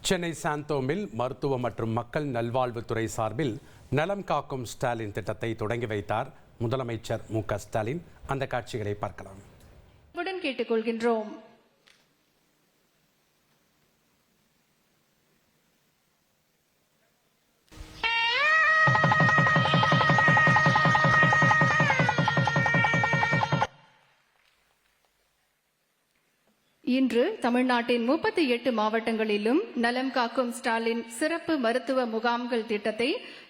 சென்னை சாந்தோமில் மருத்துவ மற்றும் மக்கள் நல்வாழ்வுத்துறை சார்பில் நலம் காக்கும் ஸ்டாலின் திட்டத்தை தொடங்கி வைத்தார் முதலமைச்சர் மு.க. ஸ்டாலின். அந்த காட்சிகளை பார்க்கலாம். கேட்டுக்கொள்கின்றோம். இன்று தமிழ்நாட்டின் 38 மாவட்டங்களிலும் நலம் காக்கும் ஸ்டாலின் சிறப்பு மருத்துவ முகாம்கள் திட்டத்தை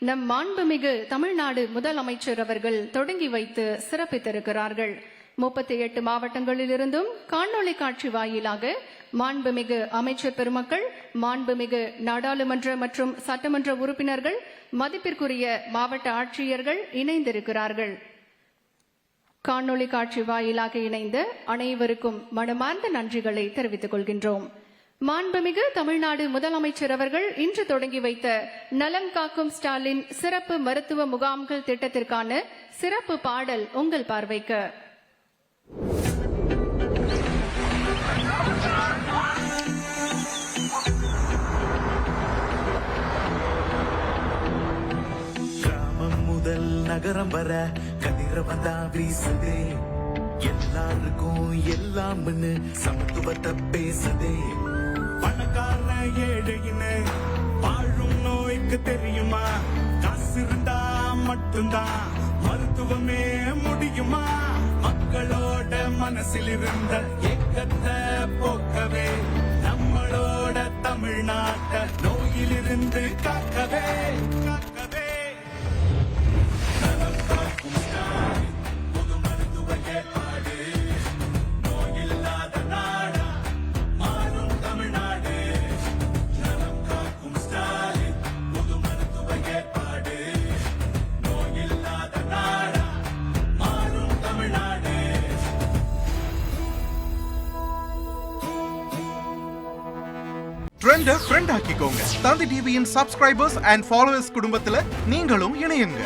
நம் மாண்புமிகு தமிழ்நாடு முதலமைச்சர் அவர்கள் தொடங்கி வைத்து சிறப்பித்திருக்கிறார்கள். 38 மாவட்டங்களிலிருந்தும் காணொளி காட்சி வாயிலாக மாண்புமிகு அமைச்சர் பெருமக்கள், மாண்புமிகு நாடாளுமன்ற மற்றும் சட்டமன்ற உறுப்பினர்கள், மதிப்பிற்குரிய மாவட்ட ஆட்சியர்கள் இணைந்திருக்கிறார்கள். காணொளி காட்சி வாயிலாக இணைந்த அனைவருக்கும் மனமார்ந்த நன்றிகளை தெரிவித்துக் கொள்கின்றோம். மாண்புமிகு தமிழ்நாடு முதலமைச்சர் அவர்கள் இன்று தொடங்கி வைத்த நலம் காக்கும் ஸ்டாலின் சிறப்பு மருத்துவ முகாம்கள் திட்டத்திற்கான சிறப்பு பாடல் உங்கள் பார்வைக்கு. கிராமம் முதல் நகரம் வர கதிரவன் தான் வீசுதே, எல்லாருக்கும் எல்லாம்னு சமத்துவத்தை பேசுதே. பணக்கார ஏழைன்னு வாழும் நோய்க்கு தெரியுமா, காசு இருந்தா மட்டும்தான் மருத்துவமே முடியுமா. மக்களோட மனசில் இருந்த ஏக்கத்தை போக்கவே, நம்மளோட தமிழ்நாட்டை நோயிலிருந்து காக்கவே காக்கவே. ட்ரெண்ட ஃப்ரெண்ட் ஆக்கிக்கோங்க. தந்தி டிவியின் சப்ஸ்கிரைபர்ஸ் அண்ட் ஃபாலோவர்ஸ் குடும்பத்துல நீங்களும் இணையுங்க.